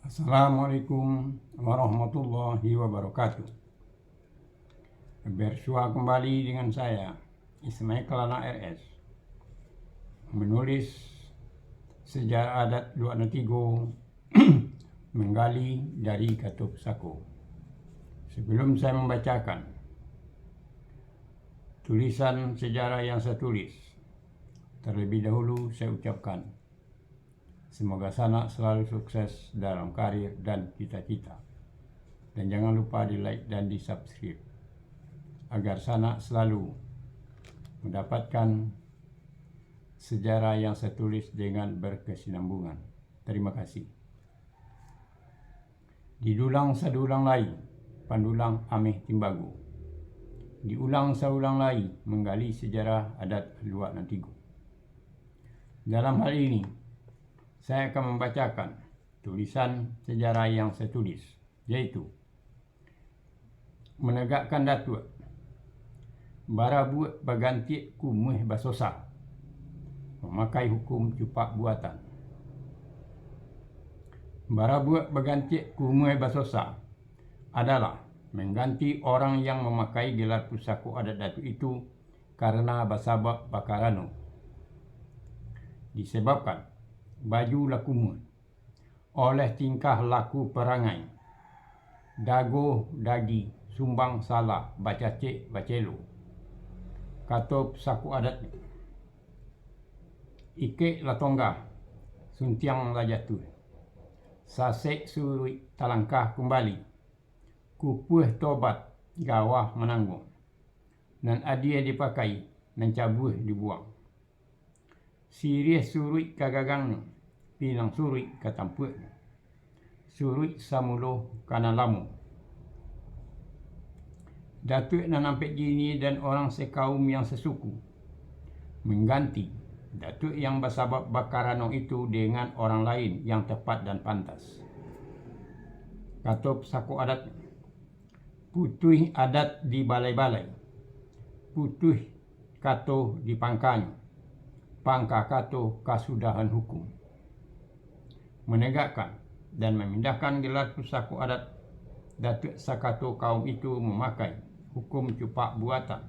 Assalamualaikum warahmatullahi wabarakatuh. Bersua kembali dengan saya, Ismail Kelana RS, menulis sejarah adat Luak Natigo menggali dari Katup Sako. Sebelum saya membacakan tulisan sejarah yang saya tulis, terlebih dahulu saya ucapkan semoga Sanak selalu sukses dalam karir dan cita-cita. Dan jangan lupa di like dan di subscribe agar Sanak selalu mendapatkan sejarah yang saya tulis dengan berkesinambungan. Terima kasih. Didulang sadulang lai, pandulang ameh timbagu. Diulang saulang lai, menggali sejarah adat Luak Natigo. Dalam hal ini, saya akan membacakan tulisan sejarah yang saya tulis, yaitu menegakkan datuk bara buat baganti kumuh basosa, memakai hukum cupak buatan. Bara buat baganti kumuh basosa adalah mengganti orang yang memakai gelar pusako adat datuk itu karena basabak bakarano, disebabkan baju lakumun oleh tingkah laku perangai dago dagi sumbang salah baca cek bacelo Katup saku adat ike latongga suntiang lajatu sasek surui talangkah kembali kupuh tobat gawah menanggung dan adia dipakai dan cabuh dibuang. Sirih surui kagagang pinang surui katampuk surui samulo kana lamu. Datuk nan nampek gini dan orang sekaum yang sesuku mengganti datuk yang bersabab bakarano itu dengan orang lain yang tepat dan pantas. Katup sako adat putuh adat di balai-balai, putuh kato di pangkanya, pangka kato kasudahan hukum. Menegakkan dan memindahkan gelar pusako adat datuk sakato kaum itu memakai hukum cupak buatan.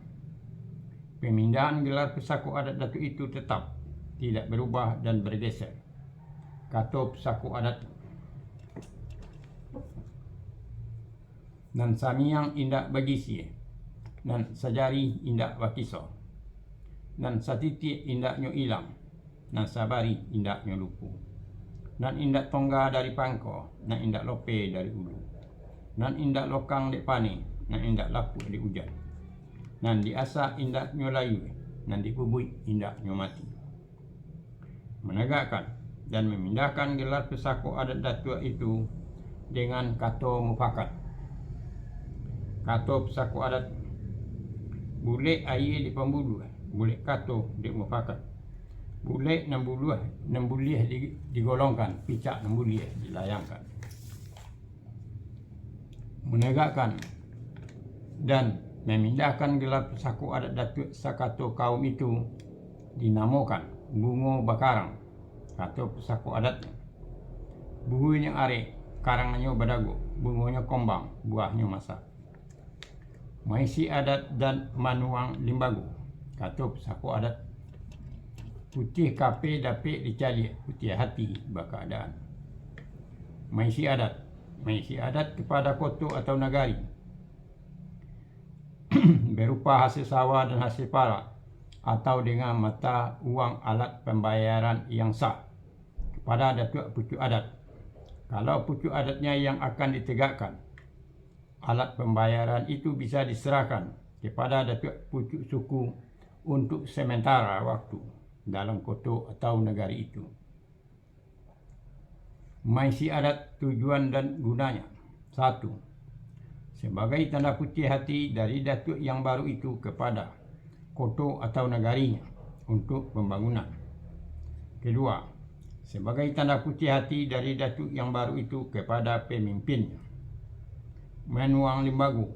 Pemindahan gelar pusako adat datuk itu tetap tidak berubah dan bergeser. Katup sako adat dan samiang indak bagisi dan sajari indak bakiso dan satiti indak nyo ilang dan sabari indak nyo lupu dan indak tongga dari pangko dan indak lope dari ulu dan indak lokang dek pane dan indak lapu di hujan dan diasa indak nyo layu dan dibubui indak nyo mati. Menegakkan dan memindahkan gelar pusako adat datuk itu dengan kato mufakat. Kato pusako adat boleh air di pembuluh, boleh kato di mufakat, boleh 6 buliah digolongkan, picak 6 buliah dilayangkan. Menegakkan dan memindahkan gelar pusako adat datuk sakato kaum itu dinamakan bungo bakarang. Kato pusako adat buhunya are, karangannya badago, bungonya kombang, buahnya masak. Maisi adat dan manuang limbago. Katup sako adat putih kape dapik dicali putih hati berkeadaan. Maisi adat kepada koto atau nagari berupa hasil sawah dan hasil parak atau dengan mata uang alat pembayaran yang sah kepada datuk pucuk adat. Kalau pucuk adatnya yang akan ditegakkan, alat pembayaran itu bisa diserahkan kepada datuk pucuk suku untuk sementara waktu dalam koto atau negari itu. Maisi adat tujuan dan gunanya. 1. Sebagai tanda putih hati dari datuk yang baru itu kepada koto atau negarinya untuk pembangunan. 2. Sebagai tanda putih hati dari datuk yang baru itu kepada pemimpinnya. Menuang limbagu,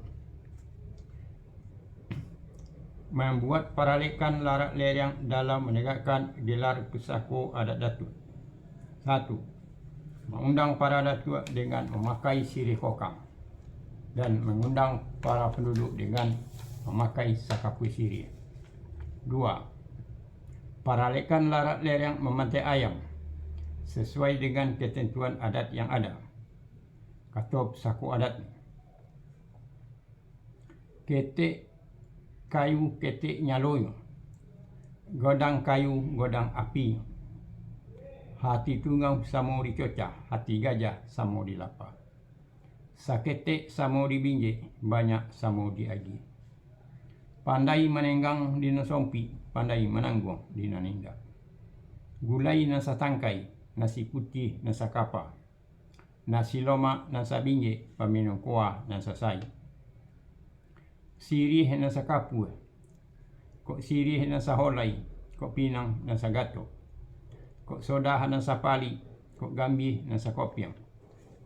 membuat paralekan larak lerang dalam menegakkan gelar pusako adat datuk. 1. mengundang para datuk dengan memakai sirih kokang, dan mengundang para penduduk dengan memakai sakapui sirih. 2. Paralekan larat lereng memantai ayam sesuai dengan ketentuan adat yang ada. Katop saku adat. Ketek kayu ketek nyaloy, godang kayu godang api, hati tungau samo dicocah, hati gajah samo dilapa, saketek samo dibinje, banyak samo diagi. Pandai menenggang dina sompi, pandai menanggung dina ninda. Gulai nasa tangkai, nasi putih nasa kapa, nasi lomak nasa binje, paminum kuah nasa sai. Sirih nasa kapu, kok sirih nasa holai, kok pinang nasa gato, kok sodah nasa pali, kok gambi nasa kopiang,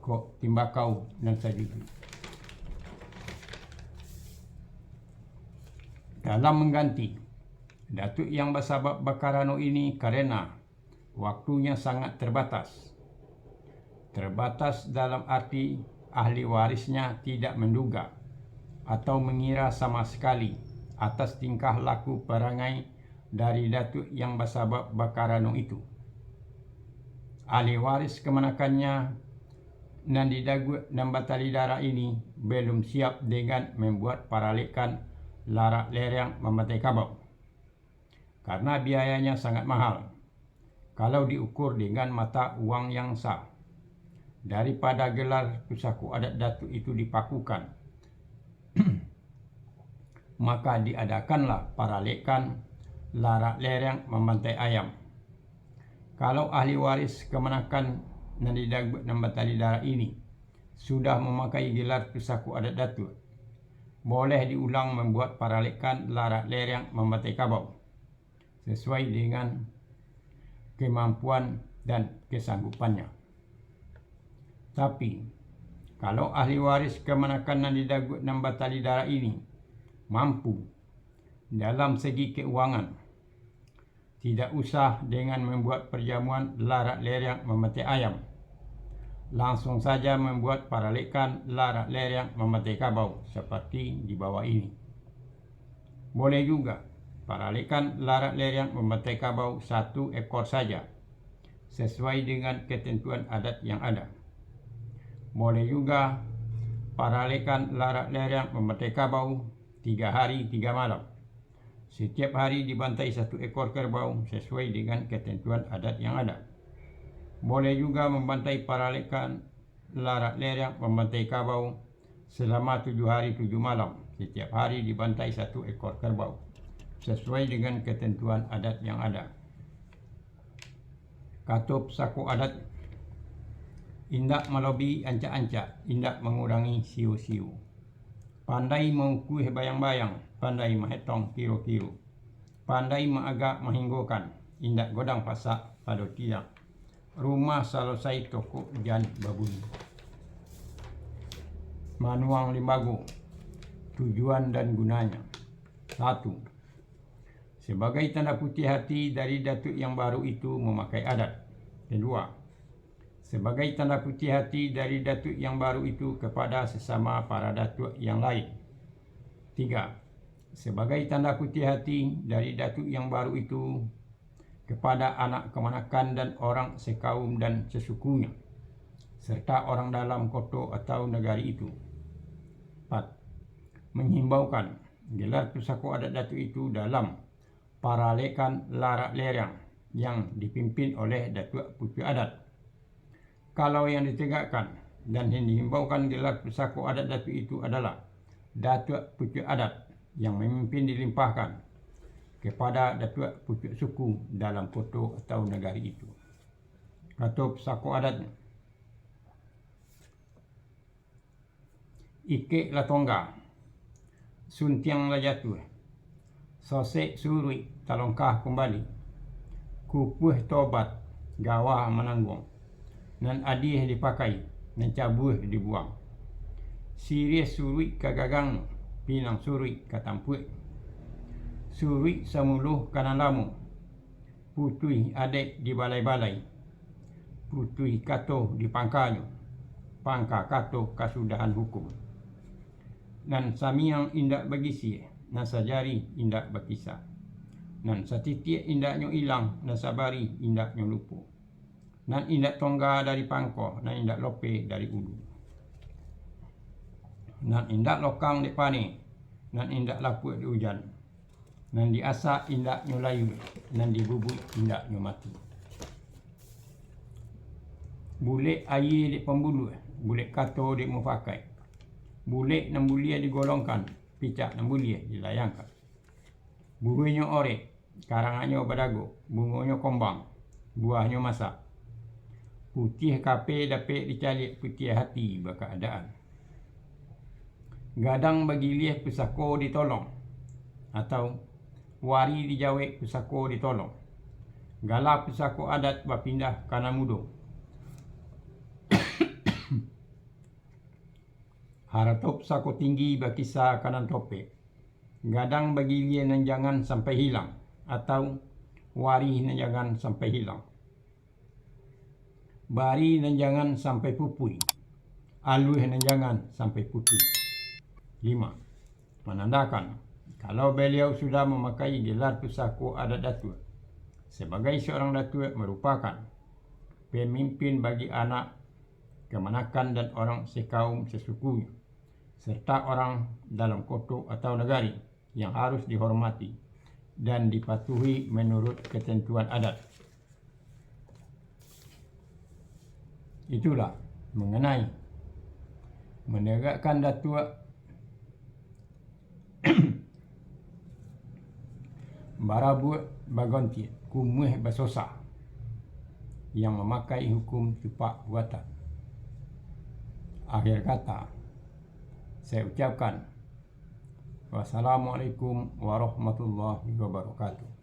kok timbakau nasa juju. Dalam mengganti, datuk yang bersabab Bakarano ini karena waktunya sangat terbatas. Terbatas dalam arti ahli warisnya tidak menduga atau mengira sama sekali atas tingkah laku perangai dari datuk yang bersabab Bakarano itu. Ahli waris kemenakannya Nandi Dagu dan Batalidara ini belum siap dengan membuat paralekan larak lereng memantai kabau, karena biayanya sangat mahal kalau diukur dengan mata uang yang sah. Daripada gelar pusaku adat datuk itu dipakukan, maka diadakanlah paralekan larak lereng memantai ayam. Kalau ahli waris kemenakan Nandi Dagu dan Batalidara ini sudah memakai gelar pusaku adat datuk, boleh diulang membuat paralekan larak lereng memantai kabau sesuai dengan kemampuan dan kesanggupannya. Tapi kalau ahli waris kemenakan Nandi Dagu dan Batalidara ini mampu dalam segi keuangan, tidak usah dengan membuat perjamuan larak lereng memantai ayam, langsung saja membuat paralekan larak lereng memantai kabau seperti di bawah ini. Boleh juga paralekan larak lereng memantai kabau 1 ekor saja sesuai dengan ketentuan adat yang ada. Boleh juga paralekan larak lereng memantai kabau 3 hari 3 malam. Setiap hari dibantai 1 ekor kerbau sesuai dengan ketentuan adat yang ada. Boleh juga membantai paralekan larak lereng memantai kabau selama 7 hari 7 malam. Setiap hari dibantai 1 ekor kerbau sesuai dengan ketentuan adat yang ada. Katop saku adat. Indak melobi ancak-ancak, indak mengurangi siu-siu. Pandai mengukuh bayang-bayang, pandai menghitung kilo-kilo. Pandai mengagak menghinggokan, indak godang pasak pada tiang. Rumah selesai toko jan babuni. Manuang Limbago. Tujuan dan gunanya. 1. Sebagai tanda putih hati dari datuk yang baru itu memakai adat. 2. Sebagai tanda putih hati dari datuk yang baru itu kepada sesama para datuk yang lain. 3. Sebagai tanda putih hati dari datuk yang baru itu kepada anak kemenakan dan orang sekaum dan sesukunya, serta orang dalam kota atau negari itu. 4. Menghimbaukan gelar pusaku adat datuk itu dalam paralekan larak lereng yang dipimpin oleh datuk pucuk adat. Kalau yang ditegakkan dan yang dihimbaukan gelar pusaku adat datuk itu adalah datuk pucuk adat yang memimpin dilimpahkan kepada datuk pucuk suku dalam kota atau negari itu. Katop saku adatnya. Ike latongga, suntiang lajatu, sosek surui talongkah kembali, kupuh tobat gawah menanggung, nan adih dipakai, nan cabuh dibuang. Sirih surui kagagang, pinang surui katampuik. Surui samuluh kanan lamu, putui adek di balai-balai. putui kato di pangkanyo, pangka kato kasudahan hukum. Nan samiang indak bagisi, nan sajari indak bakisa. Nan satitie indak nyo ilang, nan sabari indak nyo lupu. Nan indak tongga dari pangko, nan indak lope dari ulu. Nan indak lokang di pane, nan indak lapuk di hujan. Nan diasa indak nyo layu, nan dibubuk indak nyo mati. Bule ayi di pembulu, bule kato di mufakai. Bule nan bulia digolongkan, picak nan bulia dilayangkan. Buruinyo ore, karanganyo badago, bungonyo kombang, buahnya masak. Putih kape dapat dicalik putih hati berkeadaan. Gadang bagi lieh pusako ditolong, atau wari dijawek pusako ditolong. Gala pusako adat berpindah kana mudo. Haratop pusako tinggi berkisah kanan tope. Gadang bagi lieh nan jangan sampai hilang, atau wari nan jangan sampai hilang. Bari nan jangan sampai pupui, aluh nan jangan sampai putih. 5. Menandakan kalau beliau sudah memakai gelar pusako adat datuk. Sebagai seorang datuk merupakan pemimpin bagi anak, kemanakan dan orang sekaum sesukunya, serta orang dalam kota atau negari yang harus dihormati dan dipatuhi menurut ketentuan adat. Itulah mengenai menegakkan datuk Barabut bagonti kumuh basosa yang memakai hukum tupak buatan. Akhir kata, saya ucapkan wassalamualaikum warahmatullahi wabarakatuh.